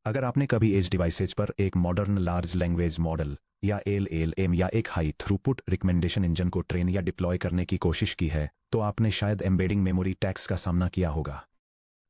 अगर आपने कभी एज डिवाइसेज पर एक मॉडर्न लार्ज लैंग्वेज मॉडल या एलएलएम या एक हाई थ्रूपुट रिकमेंडेशन इंजन को ट्रेन या डिप्लॉय करने की कोशिश की है, तो आपने शायद एम्बेडिंग मेमोरी टैक्स का सामना किया होगा।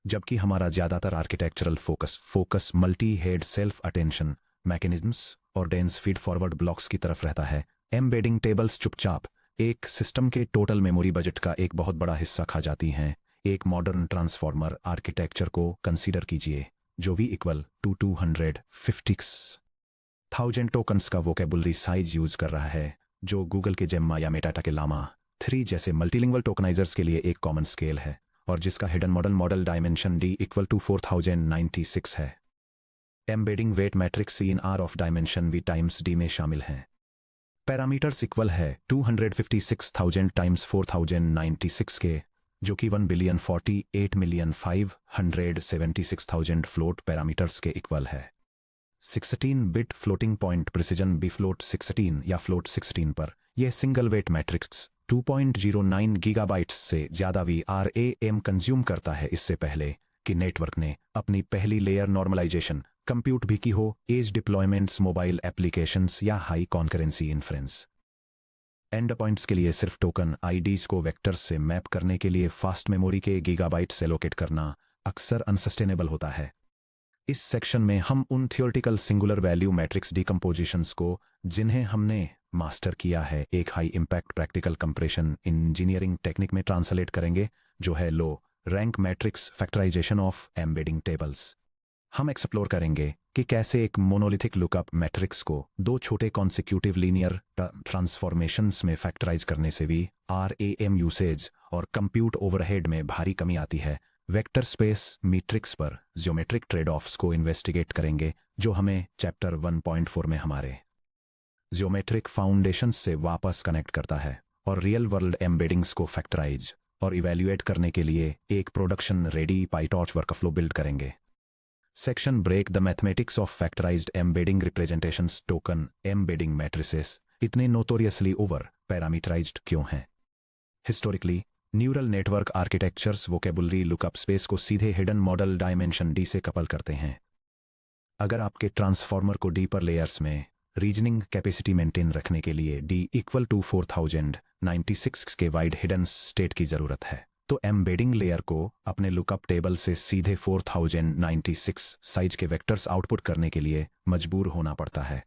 जबकि हमारा ज़्यादातर architectural focus multi head self attention mechanisms और डेंस फीड फॉरवर्ड ब्लॉक्स की तरफ रहता है। एम्बेडिंग टेबल्स चुपचाप एक सिस्टम के टोटल मेमोरी बजट का एक बहुत बड़ा हिस्सा खा जाती हैं। एक मॉडर्न ट्रांसफॉर्मर आर्किटेक्चर को कंसीडर कीजिए जो V इक्वल टू 256,000 टोकन्स का वोकेबुलरी साइज यूज कर रहा है, जो गूगल के जेम्मा या मेटाटा के लामा 3 जैसे मल्टीलिंगुअल टोकनाइजर्स के लिए एक कॉमन स्केल है, और जिसका hidden model dimension D equal to 4096 है। Embedding weight matrix in R of dimension V times D में शामिल हैं। पैरामीटर्स इक्वल है 256,000 टाइम्स 4096 के, जो कि 1,48,576,000 फ्लोट पैरामीटर्स के इक्वल है। 16 bit floating point precision B float 16 या फ्लोट 16 पर यह सिंगल वेट मैट्रिक्स 2.09 गीगाबाइट्स से ज़्यादा VRAM कंज्यूम करता है, इससे पहले कि नेटवर्क ने अपनी पहली लेयर नॉर्मलाइजेशन कंप्यूट भी की हो, एज डिप्लॉयमेंट्स, मोबाइल एप्लीकेशंस या high concurrency inference. And points के लिए सिर्फ टोकन आईडीज को वेक्टर्स से मैप करने के लिए फास्ट मेमोरी के गीगाबाइट्स एलोकेट करना अक्सर अनसस्टेनेबल होता है। इस सेक्शन में हम उन theoretical singular value matrix decompositions को, जिन्हें हमने मास्टर किया है, एक high impact practical compression engineering technique में ट्रांसलेट करेंगे, जो है low rank matrix factorization of embedding tables. हम एक्सप्लोर करेंगे कि कैसे एक मोनोलिथिक लुकअप मैट्रिक्स को दो छोटे कॉन्सिक्यूटिव लीनियर ट्रांसफॉर्मेशंस में फैक्टराइज करने से भी RAM यूसेज और कंप्यूट ओवरहेड में भारी कमी आती है। वेक्टर स्पेस मैट्रिक्स पर ज्योमेट्रिक ट्रेड ऑफ्स को इन्वेस्टिगेट करेंगे, जो हमें चैप्टर 1.4 में हमारे ज्योमेट्रिक फाउंडेशंस से वापस कनेक्ट करता है, और रियल वर्ल्ड एम्बेडिंग्स को फैक्टराइज और इवैल्यूएट करने के लिए एक production ready PyTorch workflow build करेंगे। Section break the mathematics of factorized embedding representations. Token embedding matrices इतने नोटोरियसली ओवर पैरामीटराइज्ड क्यों हैं? Historically neural network architectures vocabulary lookup space को सीधे हिडन मॉडल डायमेंशन D से कपल करते हैं। अगर आपके ट्रांसफॉर्मर को डीपर लेयर्स में रीजनिंग कैपेसिटी मेंटेन रखने के लिए D इक्वल टू 4096 के वाइड हिडन स्टेट की जरूरत है, तो एम्बेडिंग लेयर को अपने लुकअप टेबल से सीधे 4096 साइज के वेक्टर्स आउटपुट करने के लिए मजबूर होना पड़ता है।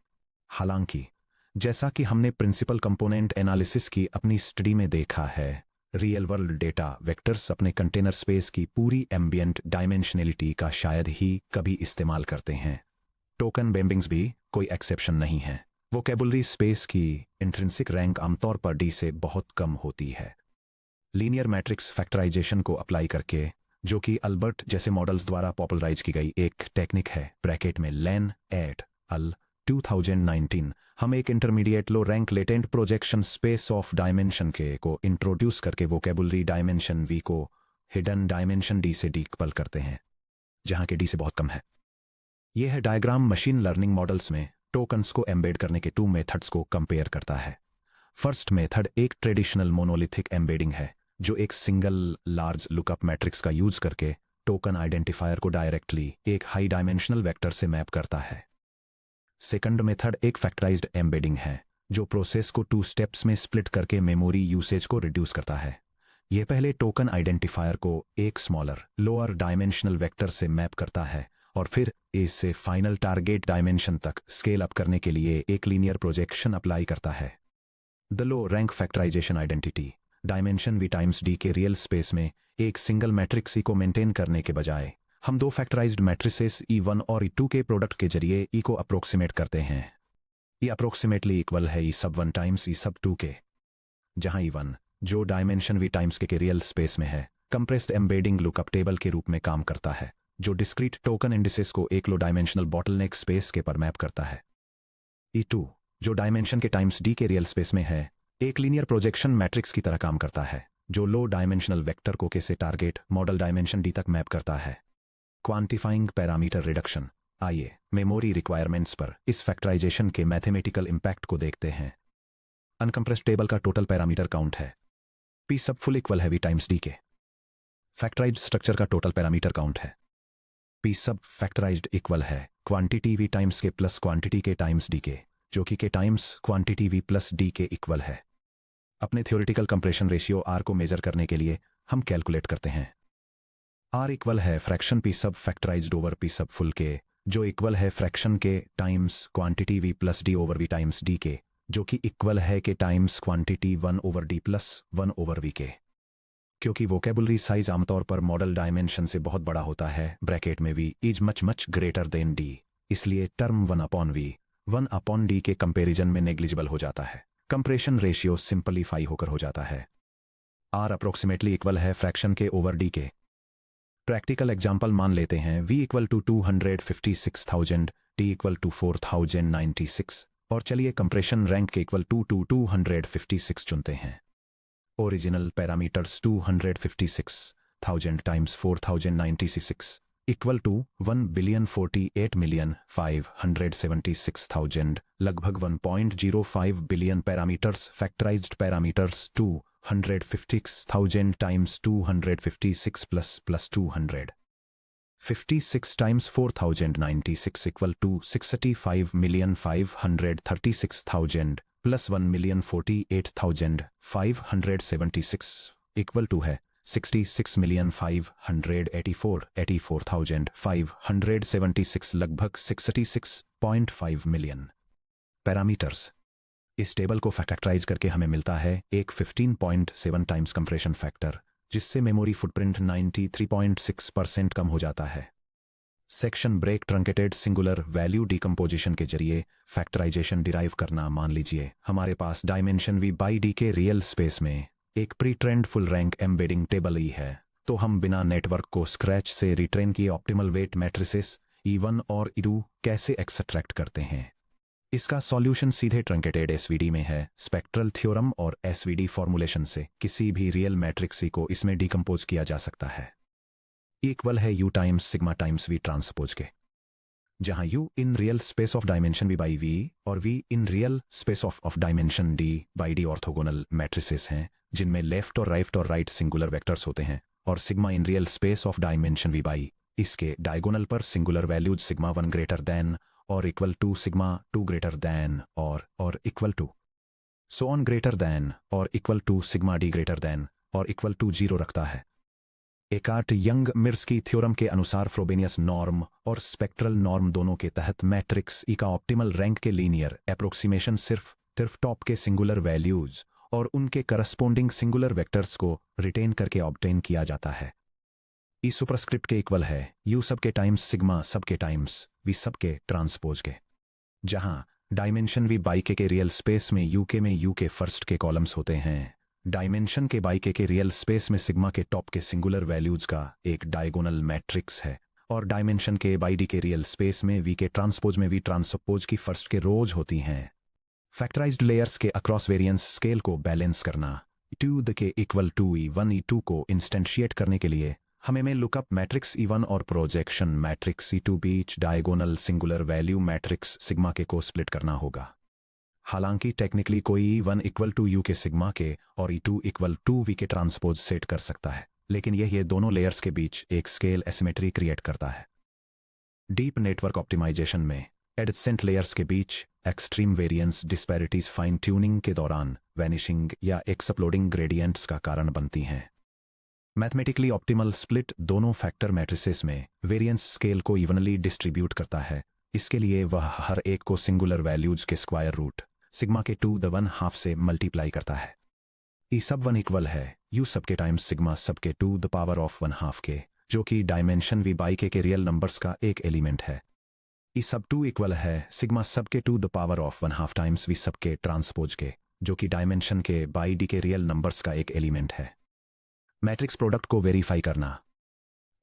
हालांकि जैसा कि हमने प्रिंसिपल कंपोनेंट एनालिसिस की अपनी स्टडी में देखा है, रियल वर्ल्ड डेटा वेक्टर्स अपने कंटेनर स्पेस की पूरी एम्बियंट डायमेंशनलिटी का शायद ही कभी इस्तेमाल करते हैं। टोकन बेम्बिंग्स भी कोई एक्सेप्शन नहीं है। वोकेबुलरी स्पेस की इंट्रिंसिक रैंक आमतौर पर D से बहुत कम होती है। लीनियर मैट्रिक्स फैक्टराइजेशन को अप्लाई करके, जो कि अल्बर्ट जैसे मॉडल्स द्वारा पॉपुलराइज की गई एक टेक्निक है, ब्रैकेट में लेन एट अल 2019, हम एक intermediate low rank latent projection space of dimension के को इंट्रोड्यूस करके वोकेबुलरी डायमेंशन V को हिडन डायमेंशन D से डीकपल करते हैं, जहां के D से बहुत कम है। यह है डायग्राम मशीन लर्निंग मॉडल्स में टोकन्स को एम्बेड करने के 2 मेथड्स को कंपेयर करता है। फर्स्ट मेथड एक ट्रेडिशनल मोनोलिथिक एम्बेडिंग है, जो एक सिंगल लार्ज लुकअप मैट्रिक्स का यूज करके टोकन आइडेंटिफायर को डायरेक्टली एक हाई डायमेंशनल वेक्टर से मैप करता है। सेकंड मेथड एक फैक्टराइज्ड एम्बेडिंग है, जो प्रोसेस को 2 स्टेप्स में स्प्लिट करके मेमोरी यूसेज को रिड्यूस करता है। यह पहले टोकन आइडेंटिफायर को एक स्मॉलर लोअर डायमेंशनल वेक्टर से मैप करता है, और फिर इससे फाइनल टारगेट डायमेंशन तक स्केल अप करने के लिए एक लीनियर प्रोजेक्शन अप्लाई करता है। The low rank factorization identity dimension V times D के रियल स्पेस में एक सिंगल मैट्रिक्स E को मेंटेन करने के बजाय, हम 2 फैक्टराइज्ड मैट्रिसेस E1 और E2 के प्रोडक्ट के जरिए E को अप्रोक्सीमेट करते हैं। E अप्रोक्सीमेटली इक्वल है E सब 1 टाइम्स E सब 2 के, जहां E1, जो डायमेंशन V टाइम्स के रियल स्पेस में है, कंप्रेस्ड एम्बेडिंग लुकअप टेबल के रूप में काम करता है, जो डिस्क्रीट टोकन इंडिसेस को एक लो डायमेंशनल बॉटलनेक स्पेस के पर मैप करता है। E2, जो डायमेंशन के टाइम्स D के रियल स्पेस में है, एक लीनियर प्रोजेक्शन मैट्रिक्स की तरह काम करता है, जो लो डायमेंशनल वेक्टर को के से टारगेट मॉडल डायमेंशन D तक मैप करता है। Quantifying parameter reduction. आइए मेमोरी रिक्वायरमेंट्स पर इस फैक्टराइजेशन के मैथमेटिकल इंपैक्ट को देखते हैं। अनकंप्रेस्ड टेबल का टोटल पैरामीटर काउंट है P सब फुल इक्वल है V टाइम्स D के। फैक्टराइज्ड स्ट्रक्चर का टोटल पैरामीटर काउंट है पी सब फैक्टराइज्ड इक्वल है क्वांटिटी वी टाइम्स के प्लस क्वांटिटी के टाइम्स डी के, जो कि के times quantity V plus D के इक्वल है। अपने थ्योरेटिकल कंप्रेशन रेशियो आर को मेजर करने के लिए हम कैलकुलेट करते हैं। आर इक्वल है fraction P sub factorized over P sub full के, जो इक्वल है fraction K times quantity V plus D over V times D के, जो कि इक्वल है K times quantity 1 over D plus 1 over V के। क्योंकि वोकेबुलरी साइज आमतौर पर मॉडल डायमेंशन से बहुत बड़ा होता है, ब्रैकेट में V is much greater than D, इसलिए टर्म 1/डी के कंपैरिजन में नेग्लिजिबल हो जाता है। कंप्रेशन रेशियो सिंपलीफाई होकर हो जाता है। आर अप्रोक्सीमेटली इक्वल है फ्रैक्शन के ओवर डी के। प्रैक्टिकल एग्जाम्पल मान लेते हैं v equal to 256,000, d equal to 4096, और चलिए compression rank K equal to 256 चुनते हैं। Original parameters 256,000 times 4096 equal to 1,048,576,000, लगभग 1.05 billion parameters. Factorized parameters 256,000 times 256 plus 256 times 4096 equal to 65,536,000 plus 1,048,576 equal to है 66,584,576, लगभग 66.5 मिलियन पैरामीटर्स। इस टेबल को factorize करके हमें मिलता है एक 15.7 टाइम्स कंप्रेशन फैक्टर, जिससे मेमोरी फुटप्रिंट 93.6% कम हो जाता है। Section break truncated singular value decomposition के जरिए फैक्टराइजेशन डिराइव करना। मान लीजिए हमारे पास डायमेंशन वी बाई डी के रियल स्पेस में एक pre trained full rank embedding table E है, तो हम बिना नेटवर्क को स्क्रैच से रिट्रेन किए ऑप्टिमल वेट मैट्रिसेस E1 और E2 कैसे एक्सट्रैक्ट करते हैं। इसका सॉल्यूशन सीधे ट्रंकेटेड एसवीडी में है। स्पेक्ट्रल थ्योरम और एसवीडी फॉर्मुलेशन से किसी भी रियल मैट्रिक्स ई को इसमें डिकम्पोज किया जा सकता है। इक्वल है U times sigma times V transpose के, जहां U in real space of dimension V by V और V in real space of dimension D by D orthogonal matrices हैं, जिनमें लेफ्ट और राइट सिंगुलर वेक्टर्स होते हैं, और sigma in real space of dimension V by इसके diagonal पर singular values sigma 1 greater than और equal to sigma 2 greater than और equal to so on greater than और equal to sigma D greater than और equal to 0 रखता है। Eckart Young Mirsky theorem के अनुसार फ्रोबेनियस नॉर्म और स्पेक्ट्रल नॉर्म दोनों के तहत मैट्रिक्स ई का optimal rank K linear approximation सिर्फ टॉप के सिंगुलर वैल्यूज और उनके करस्पोंडिंग सिंगुलर वेक्टर्स को रिटेन करके ऑब्टेन किया जाता है। ई सुपरस्क्रिप्ट के इक्वल है यू सब के टाइम्स सिग्मा सब K times V sub K transpose के, जहां डायमेंशन वी बाई के रियल स्पेस में यू के फर्स्ट के कॉलम्स होते हैं। डायमेंशन के बाई के रियल स्पेस में सिग्मा के टॉप के सिंगुलर वैल्यूज का एक डायगोनल मैट्रिक्स है, और डायमेंशन के बाई डी के रियल स्पेस में वी के ट्रांसपोज में वी ट्रांसपोज की फर्स्ट के रोज होती हैं। फैक्टराइज्ड लेयर्स के अक्रॉस वेरिएंस स्केल को बैलेंस करना। टू द के इक्वल टू E1 E2 को इंस्टेंशिएट करने के लिए हमें में लुकअप मैट्रिक्स E1 और प्रोजेक्शन मैट्रिक्स E2 बीच diagonal singular value matrix sigma के को स्प्लिट करना होगा। हालांकि टेक्निकली कोई E1 equal to U K sigma K और E2 equal to V K transpose set कर सकता है, लेकिन ये दोनों लेयर्स के बीच एक स्केल एसिमेट्री क्रिएट करता है। डीप नेटवर्क ऑप्टिमाइजेशन में एडजेसेंट लेयर्स के बीच extreme variance disparities fine tuning के दौरान वैनिशिंग या एक्सप्लोडिंग ग्रेडियंट्स का कारण बनती हैं। मैथमेटिकली ऑप्टिमल स्प्लिट दोनों फैक्टर मैट्रिसेस में वेरिएंस स्केल को इवनली डिस्ट्रीब्यूट करता है। इसके लिए वह हर एक को सिंगुलर वैल्यूज के स्क्वायर रूट सिग्मा के 2/1/2 से मल्टीप्लाई करता है। ई सब 1 इक्वल है यू सब के टाइम्स सिग्मा सब के 2^1/2 के, जो कि डायमेंशन वी बाई के रियल नंबर्स का एक एलिमेंट है। ई सब 2 इक्वल है सिग्मा सब के 2^1/2 times V sub K transpose के, जो कि डायमेंशन के बाई डी के रियल नंबर्स का एक एलिमेंट है। मैट्रिक्स प्रोडक्ट को वेरीफाई करना।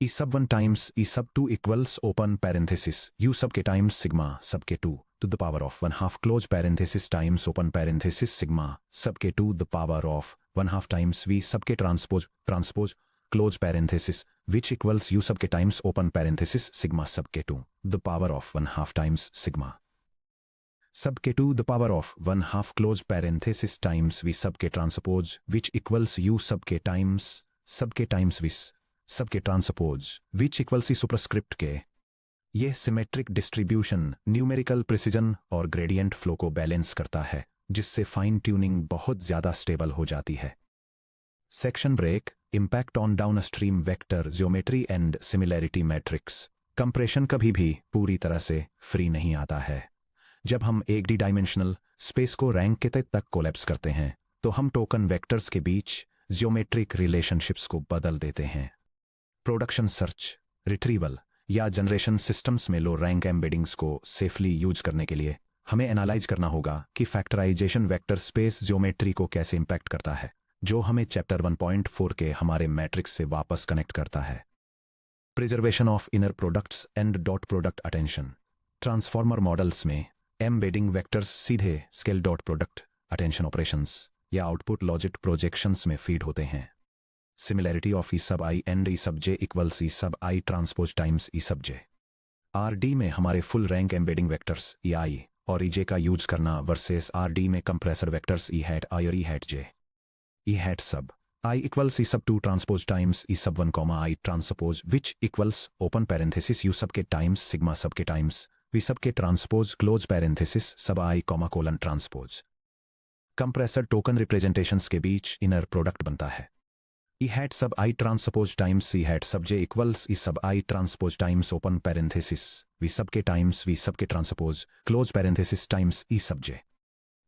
ई सब 1 टाइम्स ई सब 2 इक्वल्स ओपन पैरेंथेसिस यू सब के टाइम्स सिग्मा सब के 2^1/2 close parenthesis times open parenthesis sigma सब के 2^1/2 times V sub K transpose close parenthesis which equals you सब K times open parenthesis sigma सब के 2^1/2 टाइम्स सिग्मा सब के 2^1/2 close parenthesis times V sub K transpose which equals you सब K times विस sub K transpose which equal C superscript K. यह symmetric distribution numerical precision और gradient flow को balance करता है, जिससे फाइन ट्यूनिंग बहुत ज़्यादा स्टेबल हो जाती है। Section break. Impact on downstream vector geometry and similarity matrix. Compression कभी भी पूरी तरह से फ्री नहीं आता है। जब हम एक डी डायमेंशनल स्पेस को रैंक के तक कोलैप्स करते हैं, तो हम टोकन वेक्टर्स के बीच ज्योमेट्रिक रिलेशनशिप्स को बदल देते हैं। प्रोडक्शन सर्च, रिट्रीवल या जनरेशन सिस्टम्स में लो रैंक एम्बेडिंग्स को सेफली यूज करने के लिए हमें एनालाइज करना होगा कि फैक्टराइजेशन वेक्टर स्पेस ज्योमेट्री को कैसे इंपैक्ट करता है, जो हमें चैप्टर 1.4 के हमारे मैट्रिक्स से वापस कनेक्ट करता है। Preservation of inner products and dot product attention. Transformer models में एम्बेडिंग वेक्टर्स सीधे scale dot product attention operations या आउटपुट लॉजिक प्रोजेक्शंस में फीड होते हैं। Similarity of E sub I and E sub J equals E sub I transpose times E sub J. R D में हमारे full rank embedding vectors ई आई और ई जे का use करना versus R D में compressor vectors ई hat आई और ई hat J. E hat sub I equals E सब 2 transpose times E सब 1 comma I transpose which equals open parenthesis you सब के टाइम्स सिग्मा सब K times V sub K transpose close parenthesis sub I comma colon transpose. Compressor token representations के बीच inner product बनता है। E hat sub I transpose times E hat sub J equals E sub I transpose times open parenthesis V sub K times V sub K transpose close parenthesis times E sub J.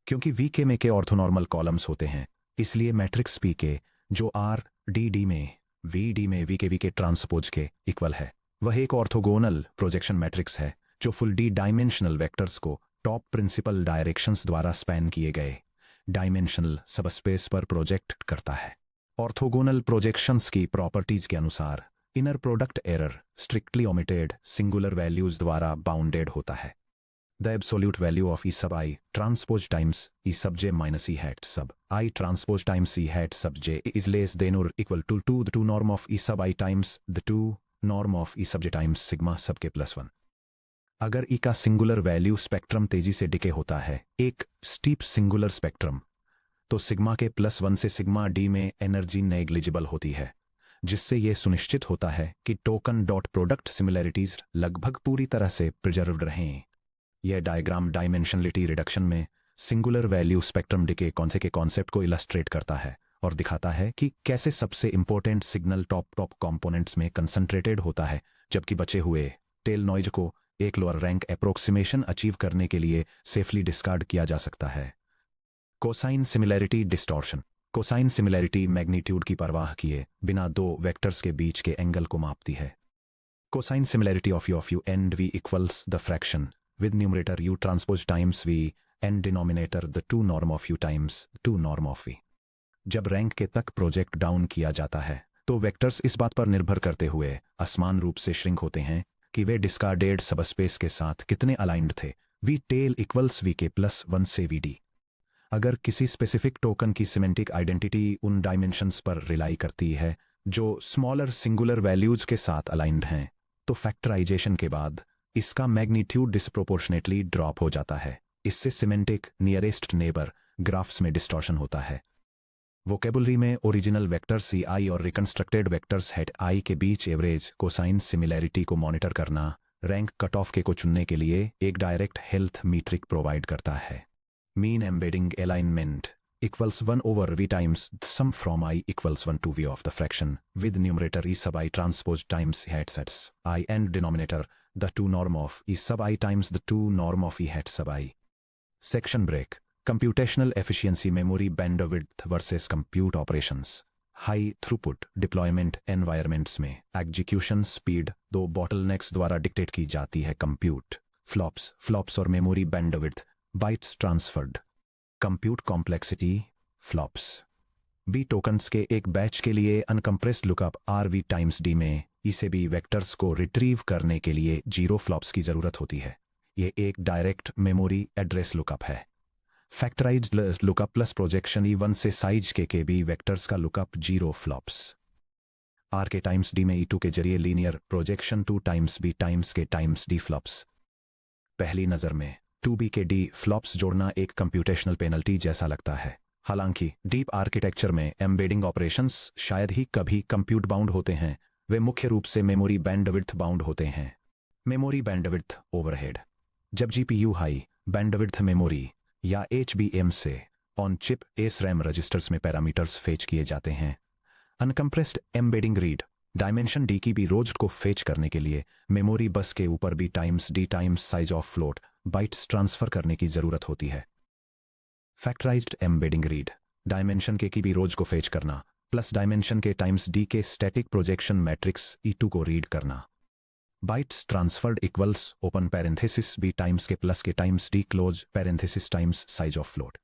क्योंकि we के में के orthonormal columns होते हैं, इसलिए matrix P के जो R D D में वी के ट्रांसपोज के इक्वल है, वह एक ऑर्थोगोनल प्रोजेक्शन मैट्रिक्स है जो फुल डी डायमेंशनल वेक्टर्स को टॉप प्रिंसिपल डायरेक्शंस द्वारा स्पैन किए गए डायमेंशनल सबस्पेस पर प्रोजेक्ट करता है। ऑर्थोगोनल प्रोजेक्शंस की प्रॉपर्टीज के अनुसार inner product error strictly omitted singular values द्वारा बाउंडेड होता है। The absolute value of E sub I transpose times E sub J minus E hat sub I transpose times E hat sub J is less than और equal to the two norm of E sub I times the two norm of E sub J times sigma सब के +1। अगर ई का singular value spectrum तेजी से decay होता है, एक स्टीप सिंगुलर स्पेक्ट्रम, तो सिग्मा के +1 से सिग्मा डी में एनर्जी नेग्लिजिबल होती है, जिससे यह सुनिश्चित होता है कि टोकन डॉट प्रोडक्ट सिमिलैरिटीज लगभग पूरी तरह से प्रिजर्व्ड रहें। यह डायग्राम डायमेंशनलिटी रिडक्शन में सिंगुलर वैल्यू स्पेक्ट्रम डिके के कॉन्सेप्ट को इलस्ट्रेट करता है और दिखाता है कि कैसे सबसे इंपॉर्टेंट सिग्नल टॉप कंपोनेंट्स में कंसंट्रेटेड होता है, जबकि बचे हुए टेल नॉइज को एक लोअर रैंक अप्रोक्सीमेशन अचीव करने के लिए सेफली डिस्कार्ड किया जा सकता है। Cosine similarity distortion. Cosine similarity magnitude की परवाह किए बिना दो वेक्टर्स के बीच के एंगल को मापती है। Cosine similarity of U and V equals the fraction with numerator U transpose times V and denominator the 2 norm of U times 2 norm of V. जब रैंक के तक प्रोजेक्ट डाउन किया जाता है, तो वेक्टर्स इस बात पर निर्भर करते हुए असमान रूप से श्रिंक होते हैं कि वे डिस्कार्डेड सबस्पेस के साथ कितने अलाइंड थे। वी टेल इक्वल्स वी के +1 से वी डी। अगर किसी स्पेसिफिक टोकन की सिमेंटिक आइडेंटिटी उन डायमेंशंस पर रिलाई करती है जो स्मॉलर सिंगुलर वैल्यूज के साथ अलाइंड हैं, तो फैक्टराइजेशन के बाद इसका मैग्नीट्यूड डिस्प्रोपोर्शनेटली ड्रॉप हो जाता है। इससे सिमेंटिक नियरेस्ट नेबर ग्राफ्स में डिस्टॉर्शन होता है। वोकेबुलरी में ओरिजिनल वेक्टर सी आई और रिकंस्ट्रक्टेड वेक्टर्स हेड आई के बीच एवरेज कोसाइन सिमिलैरिटी को मॉनिटर करना रैंक कट ऑफ के को चुनने के लिए एक डायरेक्ट हेल्थ मीट्रिक प्रोवाइड करता है। Mean embedding alignment equals 1 over v times the sum from I equals 1 to v of the fraction with numerator e sub I transpose times hat sets I and denominator the 2 norm of e sub I times the 2 norm of e hat sub I. Section break. Computational efficiency memory bandwidth versus compute operations. High throughput deployment environments में execution speed दो bottlenecks द्वारा dictate की जाती है। compute flops और memory bandwidth bytes transferred. Compute complexity flops. B tokens के एक batch के लिए uncompressed lookup R V times D में इसे भी वेक्टर्स को रिट्रीव करने के लिए 0 फ्लॉप्स की जरूरत होती है। यह एक डायरेक्ट मेमोरी एड्रेस लुकअप है। Factorized lookup plus projection E1 से साइज के बी वेक्टर्स का lookup 0 flops. R K times D में E2 के जरिए linear projection 2 times B times K times D flops. पहली नजर में 2b के डी फ्लॉप्स जोड़ना एक कंप्यूटेशनल पेनल्टी जैसा लगता है। हालांकि डीप आर्किटेक्चर में एम्बेडिंग ऑपरेशंस शायद ही कभी कंप्यूट बाउंड होते हैं, वे मुख्य रूप से मेमोरी बैंडविड्थ बाउंड होते हैं। Memory bandwidth overhead. जब जीपीयू हाई बैंडविड्थ मेमोरी या HBM से ऑन चिप SRAM रजिस्टर्स में पैरामीटर्स फेच किए जाते हैं, uncompressed embedding read dimension D की भी रोज को फेच करने के लिए मेमोरी बस के ऊपर B times D times size of float bytes transfer करने की जरूरत होती है। फैक्टराइज्ड एम्बेडिंग रीड डायमेंशन के की भी रोज को फेच करना प्लस डायमेंशन के टाइम्स D के स्टैटिक प्रोजेक्शन मैट्रिक्स E2 को रीड करना। Bytes transferred equals open parenthesis B times के प्लस के times D close parenthesis times size of float.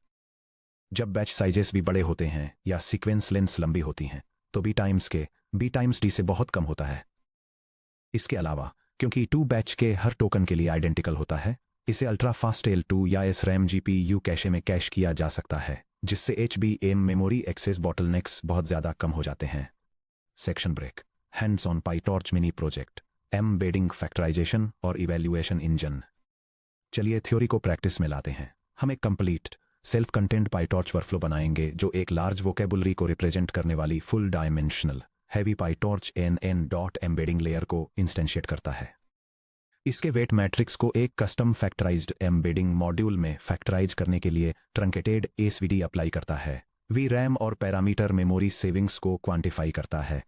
जब बैच साइजेस भी बड़े होते हैं या सीक्वेंस लेंथ्स लंबी होती हैं तो B टाइम्स के B टाइम्स D से बहुत कम होता है। इसके अलावा क्योंकि 2 बैच के हर टोकन के लिए आइडेंटिकल होता है, इसे अल्ट्रा फास्ट L2 या SRAM GPU कैशे में कैश किया जा सकता है, जिससे HBM मेमोरी एक्सेस बॉटलनेक्स बहुत ज़्यादा कम हो जाते हैं। Section break. Hands on PyTorch mini project, embedding factorization और इवैल्यूएशन इंजन। चलिए थ्योरी को प्रैक्टिस में लाते हैं। हम एक complete self content PyTorch workflow बनाएंगे जो एक लार्ज वोकेबुलरी को रिप्रेजेंट करने वाली full dimensional heavy PyTorch NN dot embedding layer को इंस्टेंशिएट करता है। इसके वेट मैट्रिक्स को एक कस्टम फैक्टराइज्ड एम्बेडिंग मॉड्यूल में फैक्टराइज करने के लिए ट्रंकेटेड SVD अप्लाई करता है। VRAM और पैरामीटर मेमोरी सेविंग्स को क्वांटिफाई करता है।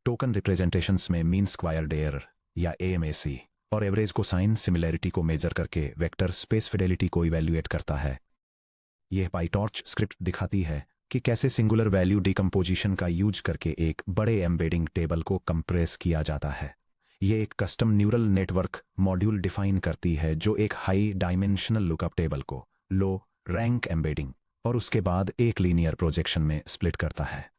टोकन रिप्रेजेंटेशंस में मीन स्क्वायर्ड एरर या AMAC और एवरेज कोसाइन सिमिलैरिटी को मेजर करके वेक्टर स्पेस फिडेलिटी को इवैल्यूएट करता है। यह पाईटॉर्च स्क्रिप्ट दिखाती है कि कैसे सिंगुलर वैल्यू डिकम्पोजिशन का यूज करके एक बड़े एम्बेडिंग टेबल को कंप्रेस किया जाता है। यह एक custom neural network module define करती है जो एक हाई डायमेंशनल लुकअप टेबल को लो रैंक एम्बेडिंग और उसके बाद एक लीनियर प्रोजेक्शन में स्प्लिट करता है।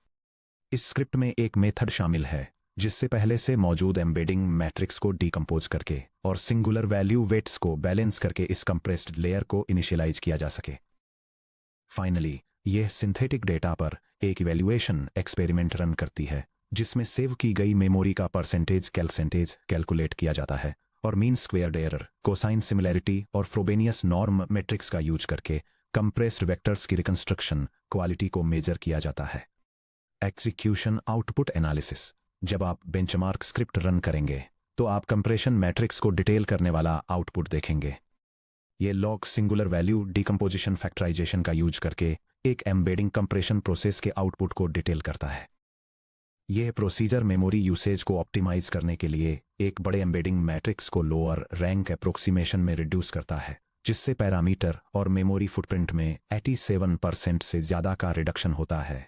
इस स्क्रिप्ट में एक मेथड शामिल है जिससे पहले से मौजूद एम्बेडिंग मैट्रिक्स को डिकम्पोज करके और सिंगुलर वैल्यू वेट्स को बैलेंस करके इस कंप्रेस्ड लेयर को इनिशियलाइज किया जा सके। फाइनली यह सिंथेटिक डेटा पर एक इवैल्यूएशन एक्सपेरिमेंट रन करती है जिसमें सेव की गई मेमोरी का परसेंटेज कैलकुलेट किया जाता है और mean squared error, cosine similarity और फ्रोबेनियस नॉर्म मैट्रिक्स का यूज करके कंप्रेस्ड वेक्टर्स की रिकंस्ट्रक्शन क्वालिटी को मेजर किया जाता है। Execution output analysis. जब आप बेंचमार्क स्क्रिप्ट रन करेंगे तो आप कंप्रेशन मैट्रिक्स को डिटेल करने वाला आउटपुट देखेंगे। ये log singular value decomposition factorization का यूज करके एक एम्बेडिंग कंप्रेशन प्रोसेस के आउटपुट को डिटेल करता है। यह प्रोसीजर मेमोरी यूसेज को ऑप्टिमाइज करने के लिए एक बड़े एम्बेडिंग मैट्रिक्स को लोअर रैंक अप्रोक्सीमेशन में रिड्यूस करता है, जिससे पैरामीटर और मेमोरी फुटप्रिंट में 87% से ज़्यादा का रिडक्शन होता है।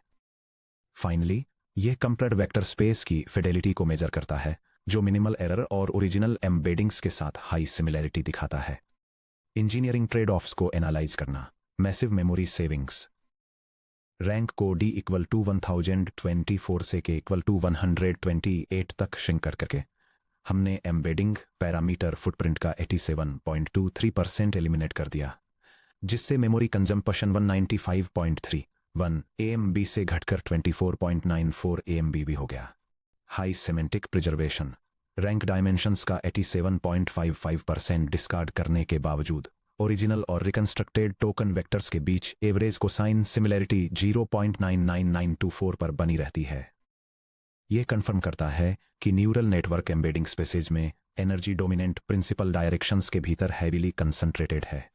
फाइनली यह कंप्रेस्ड वेक्टर स्पेस की फिडेलिटी को मेजर करता है जो मिनिमल एरर और ओरिजिनल एम्बेडिंग्स के साथ हाई सिमिलैरिटी दिखाता है। इंजीनियरिंग ट्रेड ऑफ्स को एनालाइज करना। Massive memory savings. रैंक को D = 1024 से K = 128 तक श्रिंक करके हमने एम्बेडिंग पैरामीटर फुटप्रिंट का 87.23% एलिमिनेट कर दिया, जिससे मेमोरी कंजम्पशन 195.31 AMB से घटकर 24.94 AMB भी हो गया। High semantic preservation. Rank dimensions का 87.55% डिस्कार्ड करने के बावजूद ओरिजिनल और रिकंस्ट्रक्टेड टोकन वेक्टर्स के बीच एवरेज कोसाइन सिमिलैरिटी 0.99924 पर बनी रहती है। यह कंफर्म करता है कि न्यूरल नेटवर्क एम्बेडिंग स्पेसेज में एनर्जी डोमिनेंट प्रिंसिपल डायरेक्शंस के भीतर हैवीली कंसंट्रेटेड है।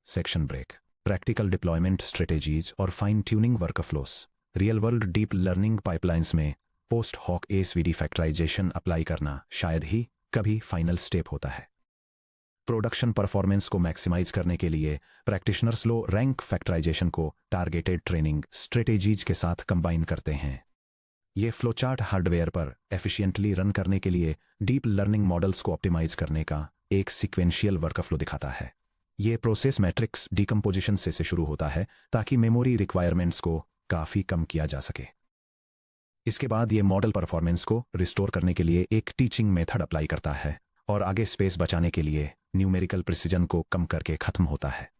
Section break. Practical deployment strategies और fine tuning workflows. Real world deep learning pipelines में post hoc SVD factorisation apply करना शायद ही कभी फाइनल स्टेप होता है। प्रोडक्शन परफॉर्मेंस को मैक्सिमाइज करने के लिए प्रैक्टिशनर्स लो रैंक फैक्टराइजेशन को टारगेटेड ट्रेनिंग स्ट्रेटेजीज के साथ कंबाइन करते हैं। ये फ्लोचार्ट हार्डवेयर पर एफिशिएंटली रन करने के लिए डीप लर्निंग मॉडल्स को ऑप्टिमाइज करने का एक सीक्वेंशियल वर्कफ्लो दिखाता है। ये प्रोसेस मैट्रिक्स डिकम्पोजिशन से शुरू होता है ताकि मेमोरी रिक्वायरमेंट्स को काफ़ी कम किया जा सके। इसके बाद ये मॉडल परफॉर्मेंस को रिस्टोर करने के लिए एक टीचिंग मेथड अप्लाई करता है और आगे स्पेस बचाने के लिए न्यूमेरिकल प्रिसिजन को कम करके खत्म होता है।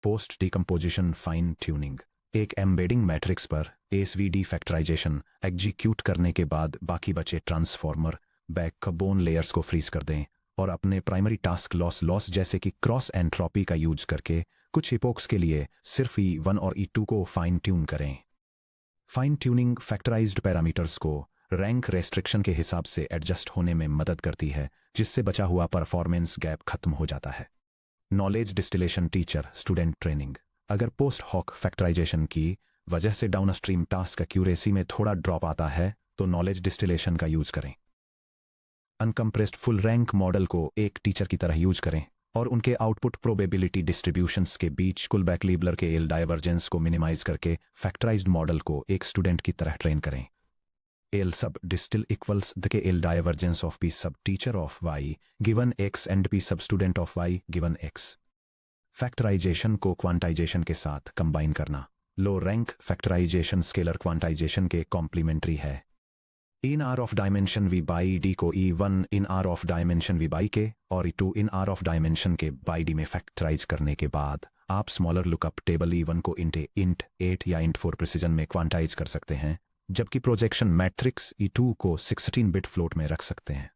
Post decomposition fine tuning. एक एम्बेडिंग मैट्रिक्स पर SVD फैक्टराइजेशन एग्जीक्यूट करने के बाद बाकी बचे ट्रांसफॉर्मर बैकबोन लेयर्स को फ्रीज कर दें और अपने प्राइमरी टास्क लॉस जैसे कि क्रॉस एंट्रोपी का यूज करके कुछ इपोक्स के लिए सिर्फ E1 और E2 को फाइन ट्यून करें। फाइन ट्यूनिंग फैक्टराइज्ड पैरामीटर्स को रैंक रेस्ट्रिक्शन के हिसाब से एडजस्ट होने में मदद करती है, जिससे बचा हुआ परफॉर्मेंस गैप खत्म हो जाता है। Knowledge distillation teacher student training. अगर पोस्ट हॉक फैक्टराइजेशन की वजह से डाउनस्ट्रीम टास्क एक्यूरेसी में थोड़ा ड्रॉप आता है तो नॉलेज डिस्टिलेशन का यूज करें। अनकम्प्रेस्ड फुल रैंक मॉडल को एक टीचर की तरह यूज करें और उनके आउटपुट प्रोबेबिलिटी डिस्ट्रीब्यूशंस के बीच Kullback Leibler K L divergence को मिनिमाइज करके फैक्टराइज्ड मॉडल को एक स्टूडेंट की तरह ट्रेन करें। L sub distil equals the K L divergence of P sub teacher of Y given X and P sub student of Y given X. Factorisation को quantisation के साथ combine करना। Low rank factorisation scalar quantisation के complementary है। In R of dimension V by D को E1 in R of dimension V by के और E2 in R of dimension के बाई डी में फैक्टराइज करने के बाद आप स्मॉलर लुकअप टेबल E1 को इंट 8 या इंट 4 प्रिसीजन में क्वांटाइज कर सकते हैं, जबकि प्रोजेक्शन मैट्रिक्स E2 को 16 बिट फ्लोट में रख सकते हैं।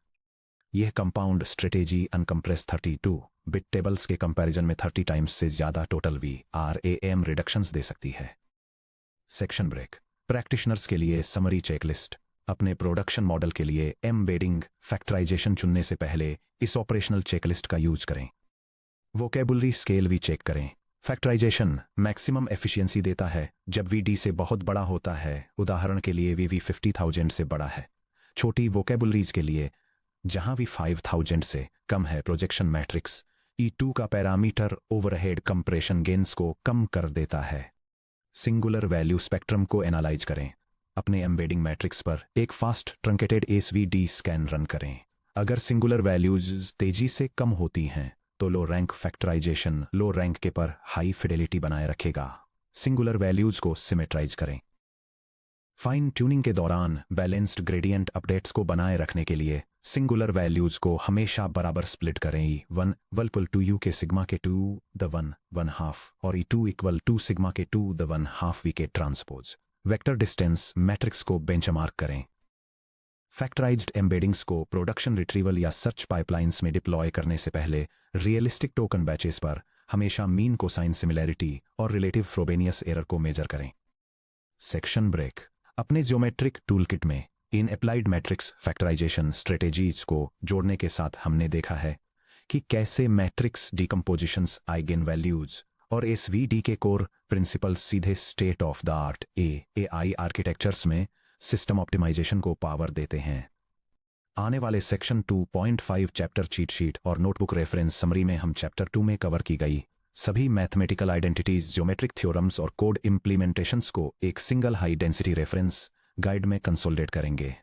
यह compound strategy uncompress 32 bit tables के कंपैरिजन में 30 टाइम्स से ज्यादा टोटल VRAM रिडक्शंस दे सकती है। Section break. प्रैक्टिशनर्स के लिए समरी चेकलिस्ट। अपने प्रोडक्शन मॉडल के लिए एम्बेडिंग फैक्टराइजेशन चुनने से पहले इस ऑपरेशनल चेकलिस्ट का यूज करें। वोकेबुलरी स्केल भी चेक करें। फैक्टराइजेशन मैक्सिमम एफिशिएंसी देता है जब VD से बहुत बड़ा होता है, उदाहरण के लिए VV 50,000 से बड़ा है। छोटी वोकेबुलरीज के लिए जहां V 5,000 से कम है, प्रोजेक्शन मैट्रिक्स E2 का पैरामीटर ओवरहेड कंप्रेशन गेन्स को कम कर देता है। सिंगुलर वैल्यू स्पेक्ट्रम को एनालाइज करें। अपने एम्बेडिंग मैट्रिक्स पर एक fast truncated SVD scan run करें। अगर सिंगुलर वैल्यूज तेजी से कम होती हैं तो low rank factorization low rank के पर हाई फिडेलिटी बनाए रखेगा। सिंगुलर वैल्यूज को सिमेट्राइज करें। फाइन ट्यूनिंग के दौरान बैलेंस्ड ग्रेडियंट अपडेट्स को बनाए रखने के लिए सिंगुलर वैल्यूज को हमेशा बराबर स्प्लिट करें। E1 इक्वल टू U के सिग्मा के 2 द 1/1/2 और E2 इक्वल टू सिग्मा के 2 द 1/2 V के ट्रांसपोज। वेक्टर डिस्टेंस मैट्रिक्स को बेंचमार्क करें। फैक्टराइज्ड एम्बेडिंग्स को प्रोडक्शन रिट्रीवल या सर्च पाइपलाइंस में डिप्लॉय करने से पहले रियलिस्टिक टोकन बैचेस पर हमेशा मीन कोसाइन सिमिलैरिटी और रिलेटिव फ्रोबेनियस एरर को मेजर करें। Section break. अपने ज्योमेट्रिक टूलकिट में इन अप्लाइड मैट्रिक्स फैक्टराइजेशन स्ट्रेटेजीज को जोड़ने के साथ हमने देखा है कि कैसे मैट्रिक्स डिकम्पोजिशंस, आइगेन वैल्यूज और SVD के कोर प्रिंसिपल सीधे state of the art AI architectures में सिस्टम ऑप्टिमाइजेशन को पावर देते हैं। आने वाले सेक्शन 2.5 चैप्टर चीट शीट और नोटबुक रेफरेंस समरी में हम चैप्टर 2 में कवर की गई सभी मैथमेटिकल आइडेंटिटीज, ज्योमेट्रिक थ्योरम्स और कोड इम्प्लीमेंटेशंस को एक single high density reference guide में कंसोलिडेट करेंगे।